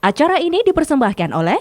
Acara ini dipersembahkan oleh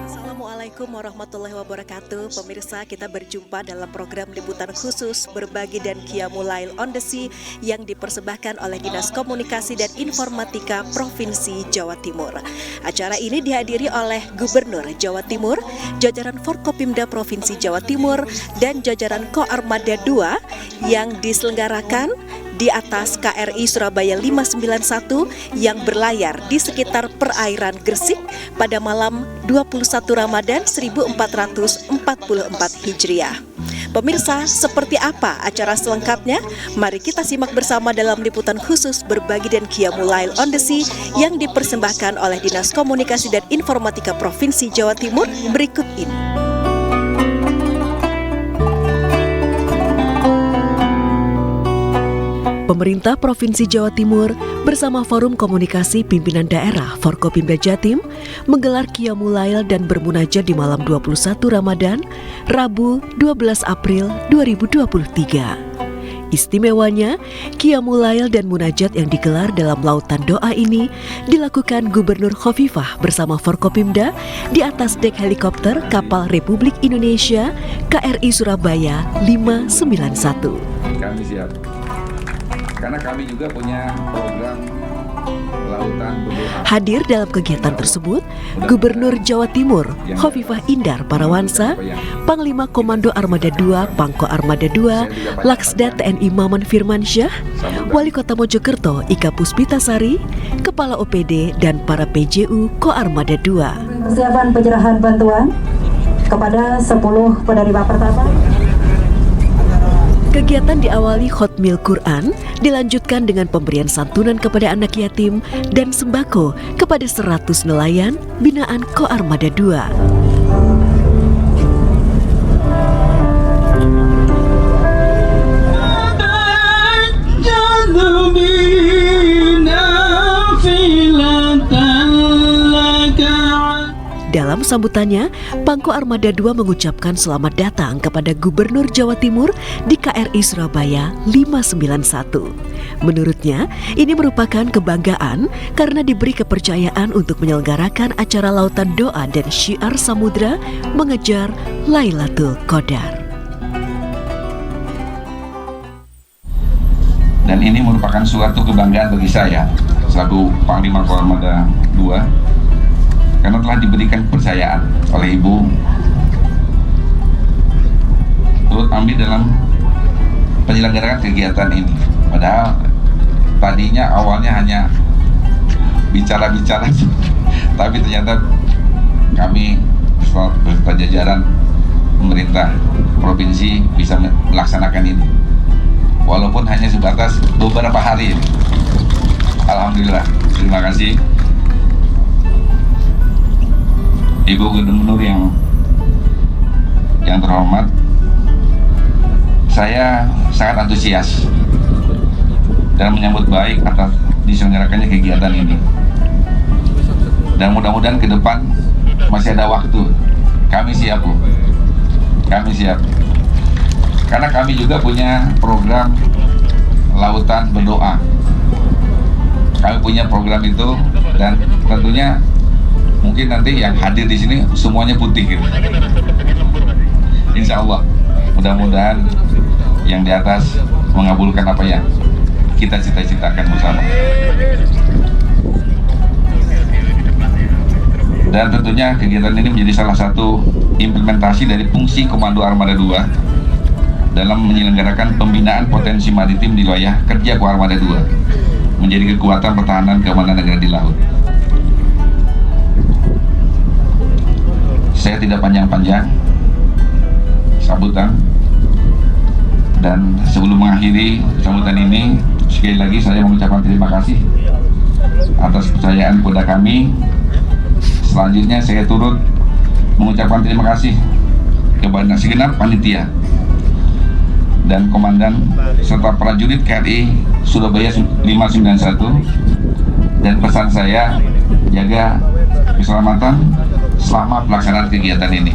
Assalamualaikum warahmatullahi wabarakatuh. Pemirsa, kita berjumpa dalam program liputan khusus Berbagi dan Qiyamul Lail on the Sea yang dipersembahkan oleh Dinas Komunikasi dan Informatika Provinsi Jawa Timur. Acara ini dihadiri oleh Gubernur Jawa Timur, jajaran Forkopimda Provinsi Jawa Timur, dan jajaran Koarmada 2 yang diselenggarakan di atas KRI Surabaya 591 yang berlayar di sekitar perairan Gresik pada malam 21 Ramadan 1444 Hijriah. Pemirsa, seperti apa acara selengkapnya? Mari kita simak bersama dalam liputan khusus Berbagi dan Qiyamul Lail on the Sea yang dipersembahkan oleh Dinas Komunikasi dan Informatika Provinsi Jawa Timur berikut ini. Pemerintah Provinsi Jawa Timur bersama Forum Komunikasi Pimpinan Daerah Forkopimda Jatim menggelar Qiyamul Lail dan bermunajat di malam 21 Ramadan, Rabu 12 April 2023. Istimewanya, Qiyamul Lail dan munajat yang digelar dalam lautan doa ini dilakukan Gubernur Khofifah bersama Forkopimda di atas dek helikopter kapal Republik Indonesia KRI Surabaya 591. Kami siap. Karena kami juga punya program lautan berdoa. Hadir dalam kegiatan tersebut, Gubernur Jawa Timur Khofifah Indar Parawansa, Panglima Komando Armada 2 Pangko Armada 2 Laksda TNI Maman Firmansyah, Wali Kota Mojokerto Ika Puspitasari, Kepala OPD dan para PJU Koarmada 2. Persiapan penyerahan bantuan kepada 10 penerima pertama. Kegiatan diawali khotmil Quran, dilanjutkan dengan pemberian santunan kepada anak yatim dan sembako kepada 100 nelayan binaan Koarmada 2. Dalam sambutannya, Pangko Armada 2 mengucapkan selamat datang kepada Gubernur Jawa Timur di KRI Surabaya 591. Menurutnya, ini merupakan kebanggaan karena diberi kepercayaan untuk menyelenggarakan acara lautan doa dan syiar samudra mengejar Lailatul Qadar. Dan ini merupakan suatu kebanggaan bagi saya selaku Panglima Koarmada 2 karena telah diberikan kepercayaan oleh Ibu turut ambil dalam penyelenggaraan kegiatan ini. Padahal tadinya awalnya hanya bicara-bicara, tapi ternyata kami beserta jajaran pemerintah provinsi bisa melaksanakan ini. Walaupun hanya sebatas beberapa hari. Alhamdulillah, terima kasih. Ibu Gubernur yang terhormat, saya sangat antusias dan menyambut baik atas diselenggarakannya kegiatan ini. Dan mudah-mudahan ke depan masih ada waktu. Kami siap, Bu. Kami siap. Karena kami juga punya program lautan berdoa. Kami punya program itu dan tentunya mungkin nanti yang hadir di sini semuanya putih gitu. Insya Allah, mudah-mudahan yang di atas mengabulkan apa yang kita cita-citakan bersama. Dan tentunya kegiatan ini menjadi salah satu implementasi dari fungsi Komando Armada 2 dalam menyelenggarakan pembinaan potensi maritim di wilayah kerja Koarmada 2 menjadi kekuatan pertahanan keamanan negara di laut. Saya tidak panjang-panjang sambutan, dan sebelum mengakhiri sambutan ini, sekali lagi saya mengucapkan terima kasih atas kepercayaan kepada kami. Selanjutnya saya turut mengucapkan terima kasih kepada segenap panitia dan komandan serta prajurit KRI Surabaya 591, dan pesan saya jaga keselamatan selama pelaksanaan kegiatan ini.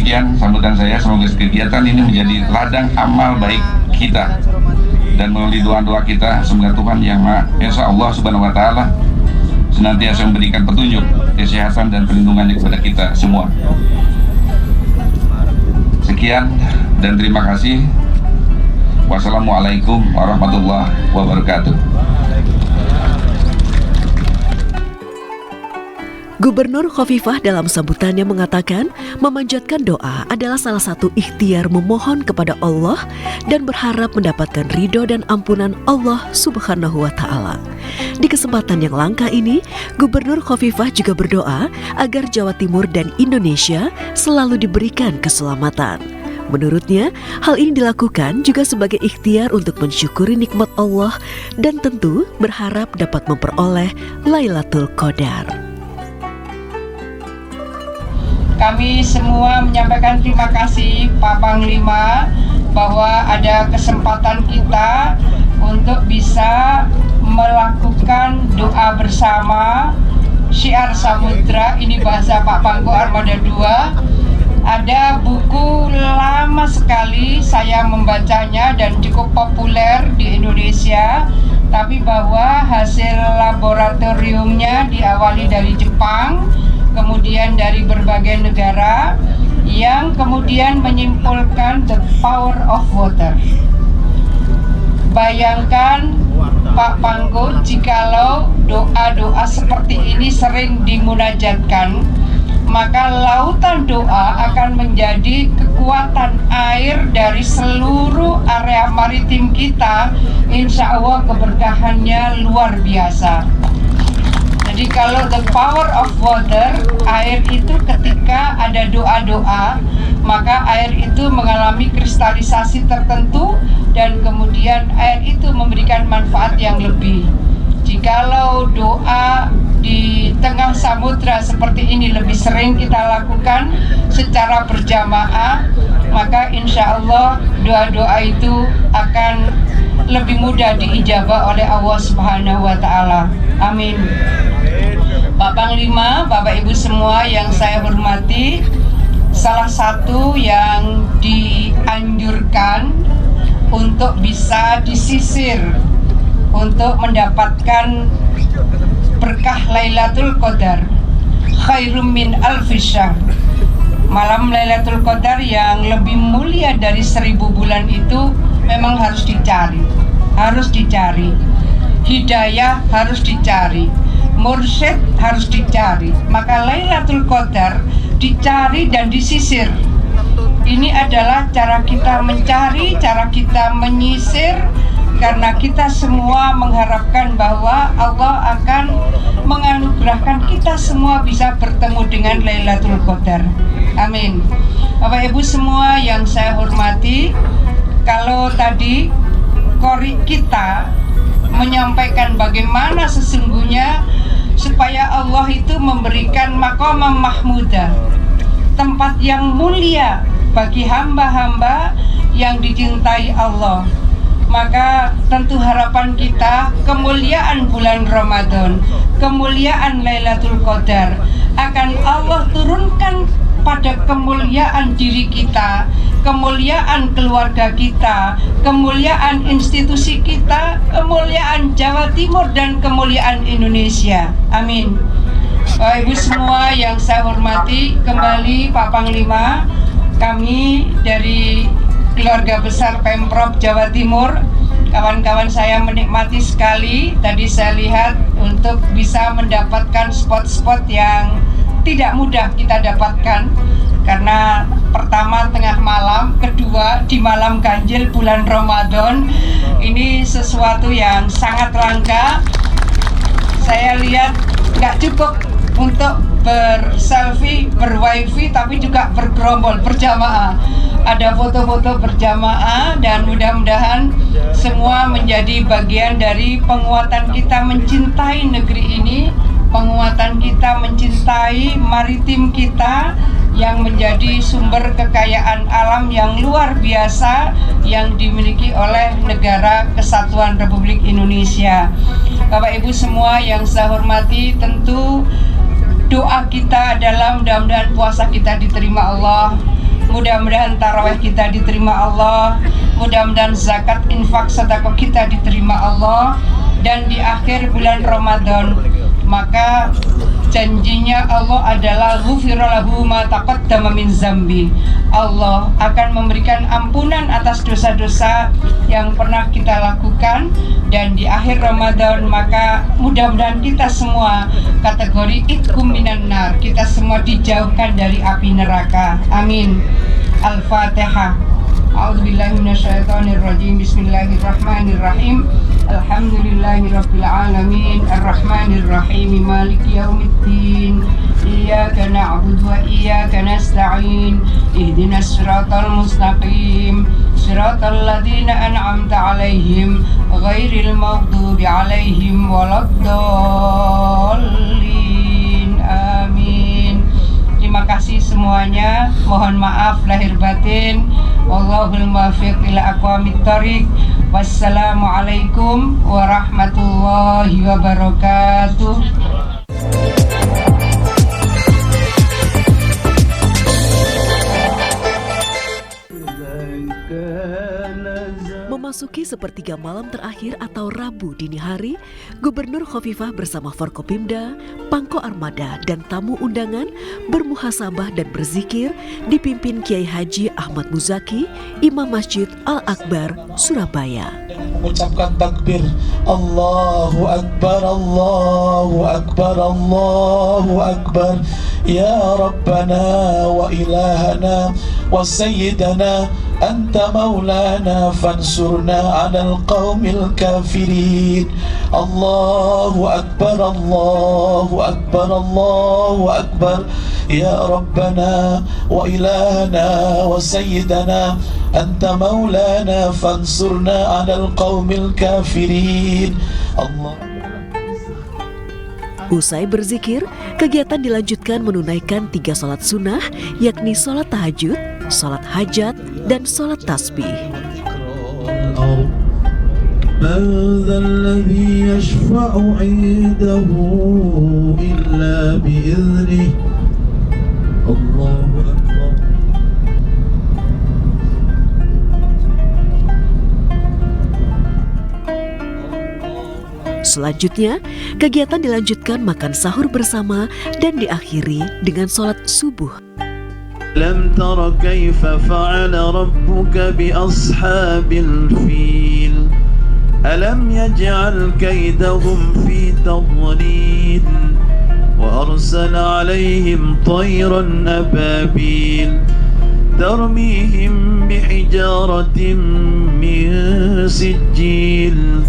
demikian sambutan saya, semoga kegiatan ini menjadi ladang amal baik kita dan melalui doa-doa kita, semoga Tuhan Yang Maha Esa Allah Subhanahu wa Ta'ala senantiasa memberikan petunjuk, kesehatan dan perlindungannya kepada kita semua. Sekian dan terima kasih. Wassalamualaikum warahmatullahi wabarakatuh. Gubernur Khofifah dalam sambutannya mengatakan, memanjatkan doa adalah salah satu ikhtiar memohon kepada Allah dan berharap mendapatkan ridho dan ampunan Allah Subhanahu wa Ta'ala. Di kesempatan yang langka ini, Gubernur Khofifah juga berdoa agar Jawa Timur dan Indonesia selalu diberikan keselamatan. Menurutnya, hal ini dilakukan juga sebagai ikhtiar untuk mensyukuri nikmat Allah dan tentu berharap dapat memperoleh Lailatul Qadar. Kami semua menyampaikan terima kasih Pak Panglima bahwa ada kesempatan kita untuk bisa melakukan doa bersama Syiar Samudra, ini bahasa Pak Pangko Armada 2. Ada buku lama sekali saya membacanya dan cukup populer di Indonesia, tapi bahwa hasil laboratoriumnya diawali dari Jepang, kemudian dari berbagai negara, yang kemudian menyimpulkan the power of water. Bayangkan Pak Pangko, jikalau doa-doa seperti ini sering dimunajatkan, maka lautan doa akan menjadi kekuatan air dari seluruh area maritim kita. Insya Allah keberkahannya luar biasa. Jadi kalau the power of water, air itu ketika ada doa-doa, maka air itu mengalami kristalisasi tertentu dan kemudian air itu memberikan manfaat yang lebih. Jikalau doa di tengah samudra seperti ini lebih sering kita lakukan secara berjamaah, maka insya Allah doa-doa itu akan lebih mudah diijabah oleh Allah Subhanahu wa Ta'ala. Amin. Pak Panglima, Bapak Ibu semua yang saya hormati, salah satu yang dianjurkan untuk bisa disisir untuk mendapatkan berkah Lailatul Qadar, khairum min alfi syahr. Malam Lailatul Qadar yang lebih mulia dari 1000 bulan itu memang harus dicari. Hidayah harus dicari, mursyid harus dicari. Maka Lailatul Qadar dicari dan disisir. Ini adalah cara kita mencari, cara kita menyisir, karena kita semua mengharapkan bahwa Allah akan menganugerahkan kita semua bisa bertemu dengan Lailatul Qadar. Amin. Bapak Ibu semua yang saya hormati, kalau tadi kori kita menyampaikan bagaimana sesungguhnya supaya Allah itu memberikan maqamah mahmudah, tempat yang mulia bagi hamba-hamba yang dicintai Allah. Maka tentu harapan kita kemuliaan bulan Ramadan, kemuliaan Lailatul Qadar akan Allah turunkan pada kemuliaan diri kita, kemuliaan keluarga kita, kemuliaan institusi kita, kemuliaan Jawa Timur dan kemuliaan Indonesia. Amin. Bapak Ibu semua yang saya hormati, kembali Pak Panglima, kami dari keluarga besar Pemprov Jawa Timur, kawan-kawan saya menikmati sekali tadi saya lihat untuk bisa mendapatkan spot-spot yang tidak mudah kita dapatkan, karena pertama tengah malam, kedua di malam ganjil bulan Ramadan. Ini sesuatu yang sangat langka. Saya lihat nggak cukup untuk berselfie, berwifi, tapi juga bergerombol, berjamaah. Ada foto-foto berjamaah dan mudah-mudahan semua menjadi bagian dari penguatan kita mencintai negeri ini, penguatan kita mencintai maritim kita yang menjadi sumber kekayaan alam yang luar biasa yang dimiliki oleh Negara Kesatuan Republik Indonesia. Bapak Ibu semua yang saya hormati, tentu doa kita adalah mudah-mudahan puasa kita diterima Allah, Mudah-mudahan tarawih kita diterima Allah, mudah-mudahan zakat, infak, sedekah kita diterima Allah. Dan di akhir bulan Ramadan, maka janjinya Allah adalah ghufira lahu ma taqaddama min zambi. Allah akan memberikan ampunan atas dosa-dosa yang pernah kita lakukan. Dan di akhir Ramadan, maka mudah-mudahan kita semua kategori itqum minan nar, kita semua dijauhkan dari api neraka. Amin. Al-Fatihah. A'udzubillahi minasyaitonirrajim. Bismillahirrahmanirrahim. Alhamdulillahirabbil alamin. Arrahmanirrahim. Maliki yaumiddin. Iyyaka na'budu wa iyyaka nasta'in. Ihdinas siratal mustaqim. Siratal ladzina an'amta 'alaihim ghairil maghdubi 'alaihim waladdallin. Amin. Terima kasih semuanya. Mohon maaf lahir batin. Wallahul muwaffiq ila aqwamit thoriq. Wassalamualaikum warahmatullahi wabarakatuh. Memasuki sepertiga malam terakhir atau Rabu dini hari, Gubernur Khofifah bersama Forkopimda, Pangko Armada, dan tamu undangan bermuhasabah dan berzikir dipimpin Kiai Haji Ahmad Muzaki, Imam Masjid Al-Akbar, Surabaya. Mengucapkan takbir Allahu Akbar, Allahu Akbar, Allahu Akbar. Ya Rabbana wa ilahana wa sayyidana Anta maulana fansurna 'alal qaumil kafirin. Allahu Akbar, Allahu Akbar, Allahu Akbar. Ya Rabbana wa ilahana wa sayyidana Anta maulana fansurna 'alal qaumil kafirin. Allah. Usai berzikir, kegiatan dilanjutkan menunaikan 3 sholat sunnah, yakni sholat tahajud, sholat hajat, dan sholat tasbih. من ذا الذي يشفع عنده إلا بإذنه الله أكبر. Selanjutnya, kegiatan dilanjutkan makan sahur bersama dan diakhiri dengan sholat subuh. لم تر كيف فعل ربك بأصحاب الفيل ألم يجعل كيدهم في تضليل وأرسل عليهم طيرا أبابيل ترميهم بحجارة من سجيل.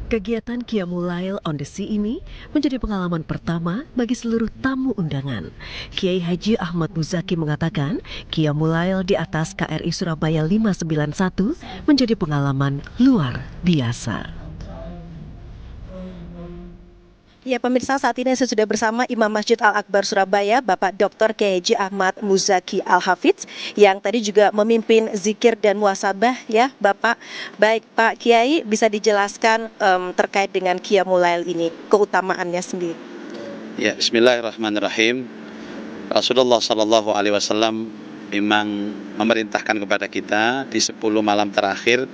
Kegiatan Qiyamul Lail on the Sea ini menjadi pengalaman pertama bagi seluruh tamu undangan. Kiai Haji Ahmad Muzaki mengatakan, Qiyamul Lail di atas KRI Surabaya 591 menjadi pengalaman luar biasa. Ya pemirsa, saat ini saya sudah bersama Imam Masjid Al-Akbar Surabaya, Bapak Dr. Kiai Haji Ahmad Muzaki Al-Hafidz, yang tadi juga memimpin zikir dan muhasabah ya Bapak. Baik Pak Kiai, bisa dijelaskan terkait dengan Qiyamul Lail ini, keutamaannya sendiri. Ya, bismillahirrahmanirrahim. Rasulullah SAW memang memerintahkan kepada kita di 10 malam terakhir,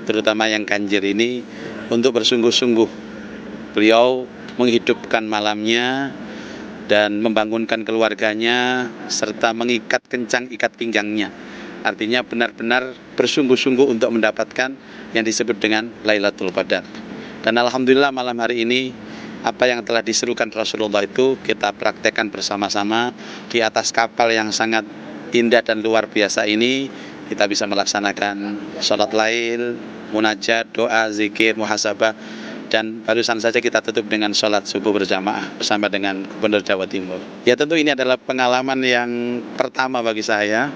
terutama yang ganjil ini, untuk bersungguh-sungguh. Beliau menghidupkan malamnya dan membangunkan keluarganya serta mengikat kencang ikat pinggangnya. Artinya benar-benar bersungguh-sungguh untuk mendapatkan yang disebut dengan Lailatul Qadar. Dan alhamdulillah malam hari ini apa yang telah diserukan Rasulullah itu kita praktekkan bersama-sama di atas kapal yang sangat indah dan luar biasa ini. Kita bisa melaksanakan sholat lail, munajat, doa, zikir, muhasabah. Dan barusan saja kita tutup dengan sholat subuh berjamaah bersama dengan Gubernur Jawa Timur. Ya tentu ini adalah pengalaman yang pertama bagi saya.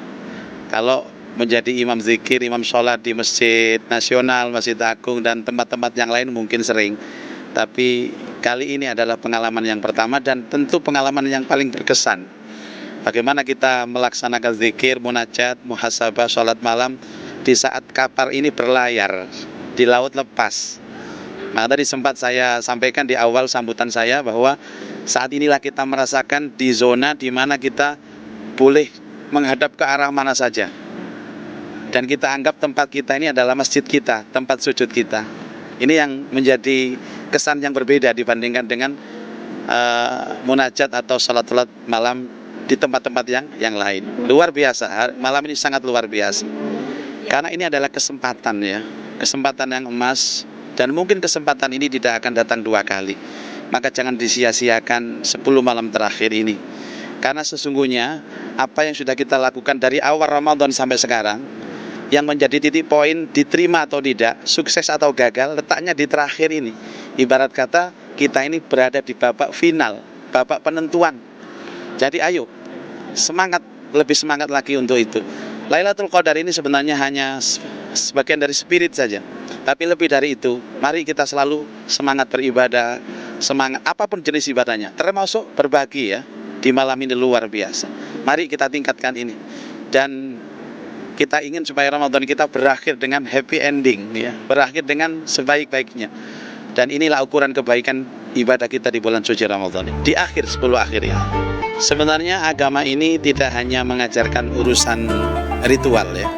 Kalau menjadi imam zikir, imam sholat di Masjid Nasional, Masjid Agung, dan tempat-tempat yang lain mungkin sering. Tapi kali ini adalah pengalaman yang pertama dan tentu pengalaman yang paling berkesan. Bagaimana kita melaksanakan zikir, munajat, muhasabah, sholat malam di saat kapal ini berlayar di laut lepas. Maka tadi sempat saya sampaikan di awal sambutan saya bahwa saat inilah kita merasakan di zona di mana kita boleh menghadap ke arah mana saja. Dan kita anggap tempat kita ini adalah masjid kita, tempat sujud kita. Ini yang menjadi kesan yang berbeda dibandingkan dengan munajat atau salat malam di tempat-tempat yang lain. Luar biasa, malam ini sangat luar biasa. Karena ini adalah kesempatan ya, kesempatan yang emas. Dan mungkin kesempatan ini tidak akan datang 2 kali. Maka jangan disia-siakan 10 malam terakhir ini. Karena sesungguhnya apa yang sudah kita lakukan dari awal Ramadan sampai sekarang, yang menjadi titik poin diterima atau tidak, sukses atau gagal, letaknya di terakhir ini. Ibarat kata kita ini berada di babak final, babak penentuan. Jadi ayo, semangat, lebih semangat lagi untuk itu. Lailatul Qadar ini sebenarnya hanya sebagian dari spirit saja. Tapi lebih dari itu, mari kita selalu semangat beribadah, semangat apapun jenis ibadahnya, termasuk berbagi ya, di malam ini luar biasa. Mari kita tingkatkan ini. Dan kita ingin supaya Ramadan kita berakhir dengan happy ending ya, berakhir dengan sebaik-baiknya. Dan inilah ukuran kebaikan ibadah kita di bulan suci Ramadan di akhir 10 akhir ya. Sebenarnya agama ini tidak hanya mengajarkan urusan ritual ya.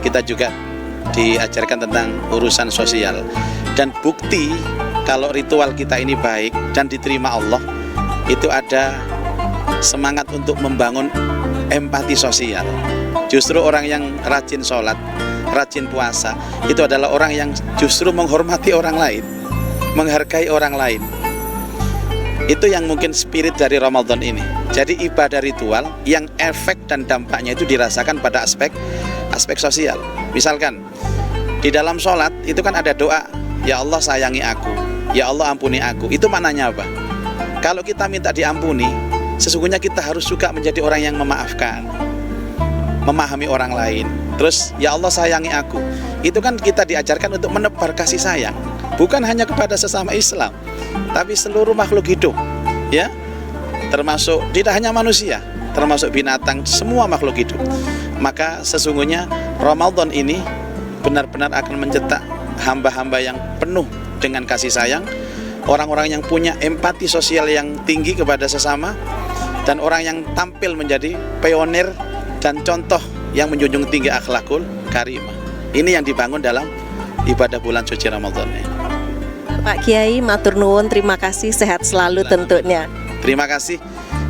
Kita juga diajarkan tentang urusan sosial. Dan bukti kalau ritual kita ini baik dan diterima Allah, itu ada semangat untuk membangun empati sosial. Justru orang yang rajin sholat, rajin puasa, itu adalah orang yang justru menghormati orang lain, menghargai orang lain. Itu yang mungkin spirit dari Ramadan ini. Jadi ibadah ritual yang efek dan dampaknya itu dirasakan pada aspek sosial. Misalkan di dalam sholat itu kan ada doa, ya Allah sayangi aku, ya Allah ampuni aku. Itu maknanya apa? Kalau kita minta diampuni, sesungguhnya kita harus juga menjadi orang yang memaafkan, memahami orang lain. Terus ya Allah sayangi aku, itu kan kita diajarkan untuk menebar kasih sayang, bukan hanya kepada sesama Islam, tapi seluruh makhluk hidup ya, termasuk tidak hanya manusia, termasuk binatang, semua makhluk hidup. Maka sesungguhnya Ramadan ini benar-benar akan mencetak hamba-hamba yang penuh dengan kasih sayang, orang-orang yang punya empati sosial yang tinggi kepada sesama, dan orang yang tampil menjadi pionir dan contoh yang menjunjung tinggi akhlakul karimah. Ini yang dibangun dalam ibadah bulan suci Ramadan. Pak Kiai, matur nuwun, terima kasih, sehat selalu tentunya. Terima kasih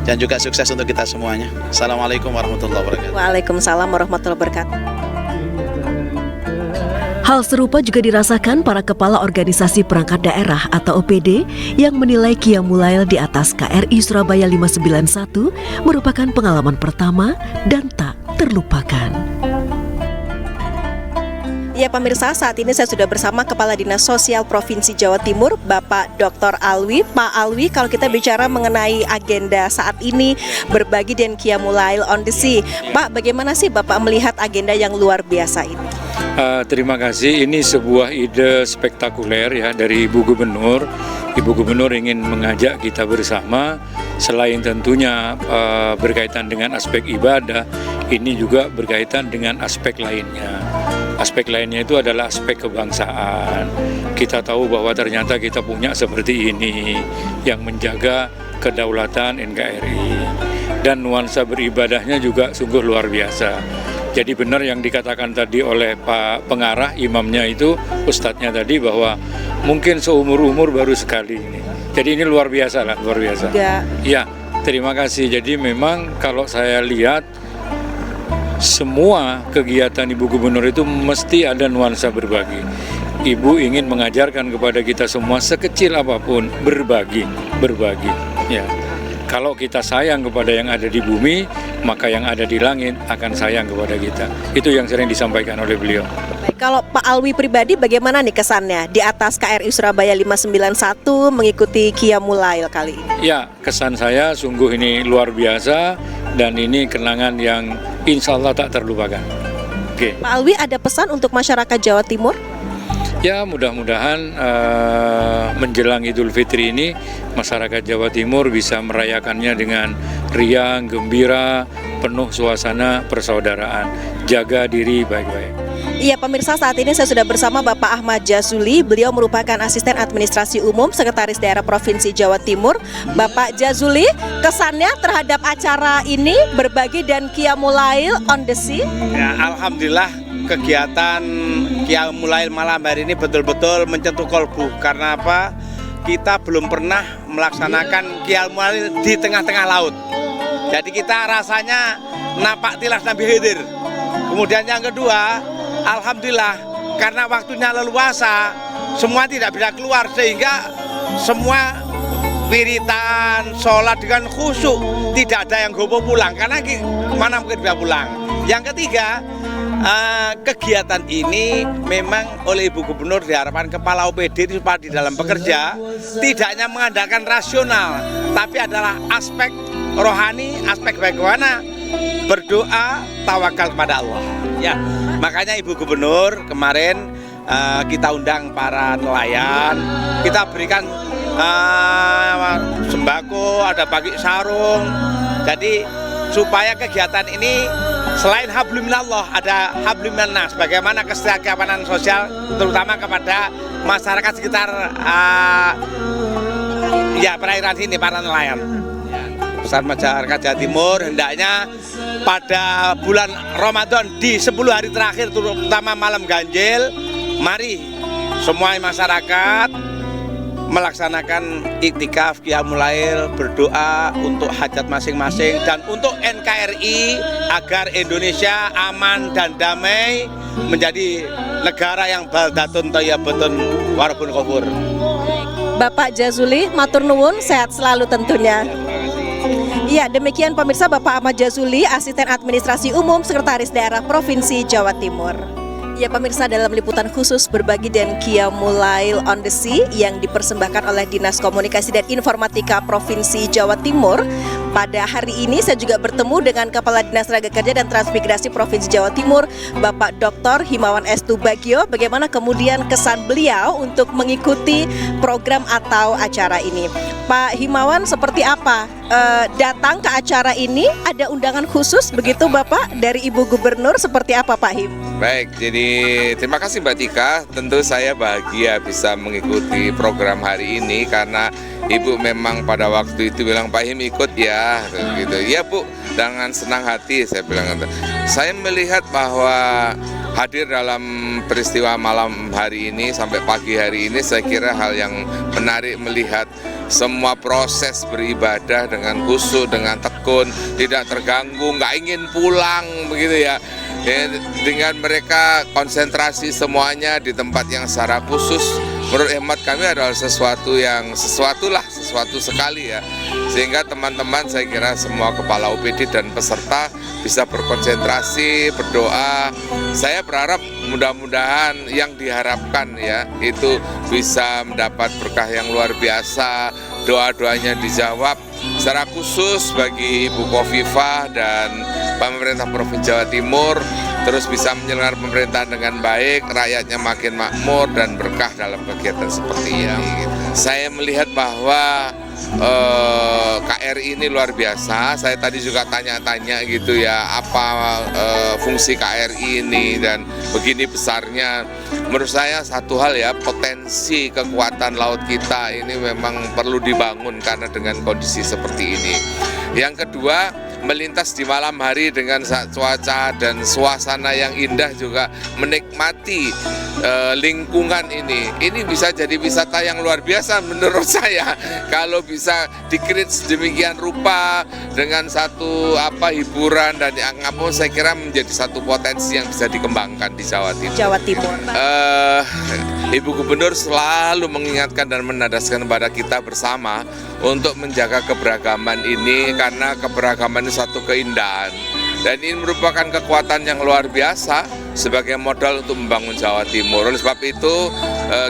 dan juga sukses untuk kita semuanya. Assalamualaikum warahmatullahi wabarakatuh. Waalaikumsalam warahmatullahi wabarakatuh. Hal serupa juga dirasakan para kepala organisasi perangkat daerah atau OPD yang menilai Qiyamul Lail di atas KRI Surabaya 591 merupakan pengalaman pertama dan tak terlupakan. Ya pemirsa, saat ini saya sudah bersama Kepala Dinas Sosial Provinsi Jawa Timur, Bapak Dr. Alwi. Pak Alwi, kalau kita bicara mengenai agenda saat ini berbagi dan Qiyamul Lail on the Sea, Pak, bagaimana sih Bapak melihat agenda yang luar biasa ini? Terima kasih, ini sebuah ide spektakuler ya dari Ibu Gubernur. Ibu Gubernur ingin mengajak kita bersama, selain tentunya berkaitan dengan aspek ibadah, ini juga berkaitan dengan aspek lainnya. Aspek lainnya itu adalah aspek kebangsaan. Kita tahu bahwa ternyata kita punya seperti ini yang menjaga kedaulatan NKRI, dan nuansa beribadahnya juga sungguh luar biasa. Jadi benar yang dikatakan tadi oleh Pak Pengarah, imamnya itu, ustadznya tadi, bahwa mungkin seumur-umur baru sekali ini. Jadi ini luar biasa lah, luar biasa. Ya, terima kasih. Jadi memang kalau saya lihat semua kegiatan Ibu Gubernur itu mesti ada nuansa berbagi. Ibu ingin mengajarkan kepada kita semua sekecil apapun berbagi. Ya. Kalau kita sayang kepada yang ada di bumi, maka yang ada di langit akan sayang kepada kita. Itu yang sering disampaikan oleh beliau. Kalau Pak Alwi pribadi bagaimana nih kesannya di atas KRI Surabaya 591 mengikuti Qiyamul Lail kali ini? Ya, kesan saya sungguh ini luar biasa dan ini kenangan yang insya Allah tak terlupakan. Oke. Pak Alwi, ada pesan untuk masyarakat Jawa Timur? Ya, mudah-mudahan menjelang Idul Fitri ini masyarakat Jawa Timur bisa merayakannya dengan riang, gembira, penuh suasana persaudaraan. Jaga diri baik-baik. Iya pemirsa, saat ini saya sudah bersama Bapak Ahmad Jazuli. Beliau merupakan Asisten Administrasi Umum Sekretaris Daerah Provinsi Jawa Timur. Bapak Jazuli, kesannya terhadap acara ini berbagi dan Qiyamul on the Sea? Ya, alhamdulillah kegiatan Qiyamul malam hari ini betul-betul mencentuh kolbu. Karena apa? Kita belum pernah melaksanakan Qiyamul di tengah-tengah laut. Jadi kita rasanya napak tilas Nabi Khidir. Kemudian yang kedua, alhamdulillah karena waktunya leluasa, semua tidak bisa keluar sehingga semua wiritan, sholat dengan khusyuk, tidak ada yang gopo pulang karena mana mungkin bisa pulang. Yang ketiga, kegiatan ini memang oleh Ibu Gubernur diharapkan kepala OPD itu di dalam bekerja tidak hanya mengandalkan rasional, tapi adalah aspek rohani, aspek bagaimana berdoa, tawakal kepada Allah. Ya, makanya Ibu Gubernur kemarin kita undang para nelayan, kita berikan sembako, ada bagi sarung. Jadi supaya kegiatan ini selain hablum minallah, ada hablum minannas, bagaimana kesejahteraan sosial terutama kepada masyarakat sekitar perairan sini, para nelayan. Besar masyarakat Jawa Timur hendaknya pada bulan Ramadan di 10 hari terakhir terutama malam ganjil, mari semua masyarakat melaksanakan iktikaf, Qiyamul Lail, berdoa untuk hajat masing-masing dan untuk NKRI agar Indonesia aman dan damai, menjadi negara yang baldatun thayyibatun warabun ghafur. Bapak Jazuli, matur nuwun, sehat selalu tentunya. Iya, demikian pemirsa Bapak Ahmad Jazuli, Asisten Administrasi Umum Sekretaris Daerah Provinsi Jawa Timur. Ya pemirsa, dalam liputan khusus berbagi dan Qiyamul on the Sea yang dipersembahkan oleh Dinas Komunikasi dan Informatika Provinsi Jawa Timur, pada hari ini saya juga bertemu dengan Kepala Dinas Tenaga Kerja dan Transmigrasi Provinsi Jawa Timur, Bapak Dr. Himawan S. Tubagio. Bagaimana kemudian kesan beliau untuk mengikuti program atau acara ini? Pak Himawan, seperti apa datang ke acara ini? Ada undangan khusus begitu Bapak dari Ibu Gubernur, seperti apa Pak Him? Baik, jadi terima kasih Mbak Tika. Tentu saya bahagia bisa mengikuti program hari ini karena Ibu memang pada waktu itu bilang Pak Him ikut ya, gitu. Ya Bu, dengan senang hati saya bilang. Saya melihat bahwa hadir dalam peristiwa malam hari ini sampai pagi hari ini, saya kira hal yang menarik melihat semua proses beribadah dengan khusyuk, dengan tekun, tidak terganggu, nggak ingin pulang begitu ya. Dengan mereka konsentrasi semuanya di tempat yang secara khusus, menurut hemat kami adalah sesuatu sekali ya. Sehingga teman-teman, saya kira semua kepala OPD dan peserta bisa berkonsentrasi, berdoa. Saya berharap mudah-mudahan yang diharapkan ya itu bisa mendapat berkah yang luar biasa, doa-doanya dijawab secara khusus bagi Ibu Khofifah dan pemerintah Provinsi Jawa Timur, terus bisa menyelenggarakan pemerintahan dengan baik, rakyatnya makin makmur dan berkah dalam kegiatan seperti ini. Saya melihat bahwa KRI ini luar biasa. Saya tadi juga tanya-tanya gitu ya, apa fungsi KRI ini dan begini besarnya. Menurut saya satu hal ya, potensi kekuatan laut kita ini memang perlu dibangun karena dengan kondisi seperti ini. Yang kedua, melintas di malam hari dengan cuaca dan suasana yang indah, juga menikmati lingkungan ini bisa jadi wisata yang luar biasa menurut saya kalau bisa di-create sedemikian rupa dengan satu hiburan dan yang saya kira menjadi satu potensi yang bisa dikembangkan di Jawa Timur. Ibu Gubernur selalu mengingatkan dan menadaskan kepada kita bersama untuk menjaga keberagaman ini karena keberagaman ini satu keindahan dan ini merupakan kekuatan yang luar biasa sebagai modal untuk membangun Jawa Timur. Oleh sebab itu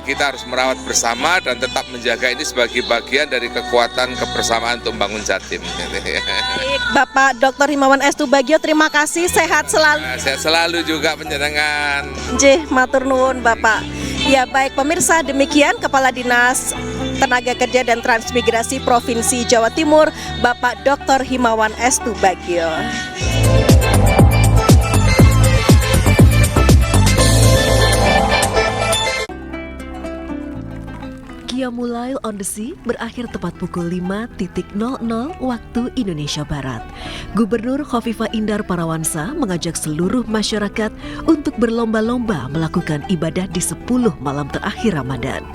kita harus merawat bersama dan tetap menjaga ini sebagai bagian dari kekuatan kebersamaan untuk membangun Jatim. Baik, Bapak Dr. Himawan S. Tubagio, terima kasih, sehat selalu. Sehat selalu juga panjenengan. Nggih, matur nuwun Bapak. Ya baik pemirsa, demikian Kepala Dinas Tenaga Kerja dan Transmigrasi Provinsi Jawa Timur, Bapak Dr. Himawan S. Tubagio. Qiyamul on the Sea berakhir tepat pukul 5.00 waktu Indonesia Barat. Gubernur Khofifah Indar Parawansa mengajak seluruh masyarakat untuk berlomba-lomba melakukan ibadah di 10 malam terakhir Ramadan.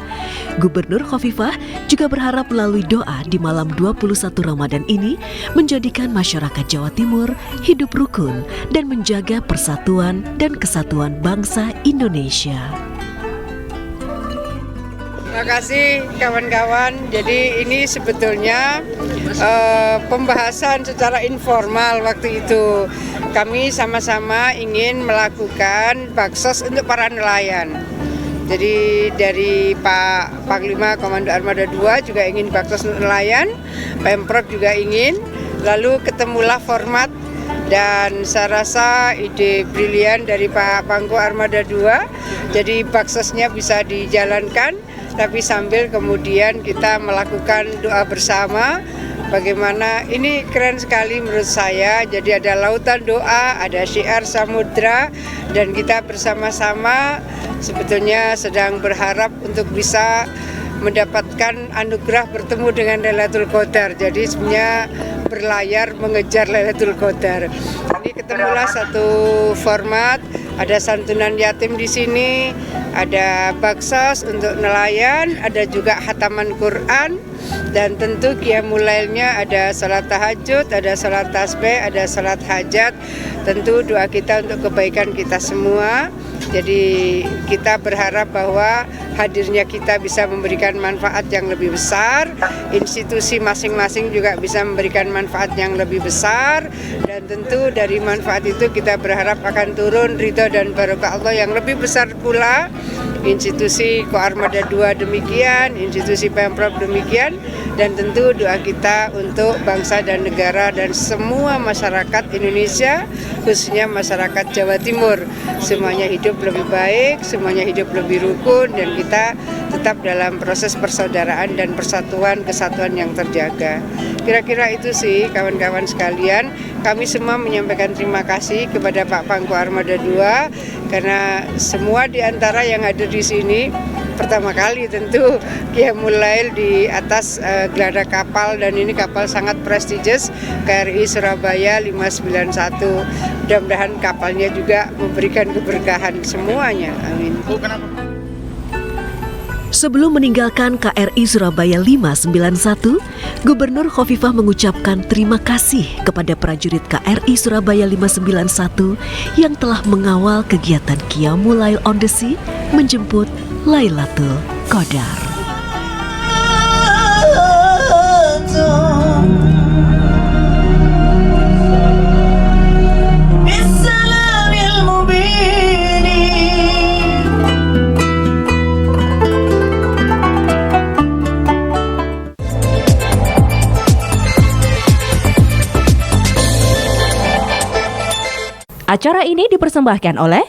Gubernur Khofifah juga berharap melalui doa di malam 21 Ramadan ini menjadikan masyarakat Jawa Timur hidup rukun dan menjaga persatuan dan kesatuan bangsa Indonesia. Terima kasih kawan-kawan. Jadi ini sebetulnya pembahasan secara informal waktu itu. Kami sama-sama ingin melakukan baksos untuk para nelayan. Jadi dari Pak Panglima Komando Armada 2 juga ingin baksos untuk nelayan, Pemprov juga ingin. Lalu ketemulah format dan saya rasa ide brilian dari Pak Pangko Armada 2. Jadi baksosnya bisa dijalankan, tapi sambil kemudian kita melakukan doa bersama. Bagaimana ini keren sekali menurut saya. Jadi ada lautan doa, ada syiar samudra, dan kita bersama-sama sebetulnya sedang berharap untuk bisa mendapatkan anugerah bertemu dengan Lailatul Qadar. Jadi sebenarnya berlayar mengejar Lailatul Qadar. Ini ketemulah satu format, ada santunan yatim di sini, ada baksos untuk nelayan, ada juga khataman Quran, dan tentu Qiyamul Lailnya ada salat tahajud, ada salat tasbih, ada salat hajat. Tentu doa kita untuk kebaikan kita semua. Jadi kita berharap bahwa hadirnya kita bisa memberikan manfaat yang lebih besar, institusi masing-masing juga bisa memberikan manfaat yang lebih besar, dan tentu dari manfaat itu kita berharap akan turun ridho dan barokah Allah yang lebih besar pula. Institusi Koarmada 2 demikian, institusi Pemprov demikian, dan tentu doa kita untuk bangsa dan negara dan semua masyarakat Indonesia, khususnya masyarakat Jawa Timur. Semuanya hidup lebih baik, semuanya hidup lebih rukun, dan kita tetap dalam proses persaudaraan dan persatuan kesatuan yang terjaga. Kira-kira itu sih kawan-kawan sekalian. Kami semua menyampaikan terima kasih kepada Pak Pangko Armada 2 karena semua di antara yang ada di sini pertama kali tentu Qiyamul Lail di atas geladak kapal, dan ini kapal sangat prestigious, KRI Surabaya 591. Mudah-mudahan kapalnya juga memberikan keberkahan semuanya. Amin. Sebelum meninggalkan KRI Surabaya 591, Gubernur Khofifah mengucapkan terima kasih kepada prajurit KRI Surabaya 591 yang telah mengawal kegiatan Qiyamul Lail on the Sea menjemput Lailatul Qadar. Acara ini dipersembahkan oleh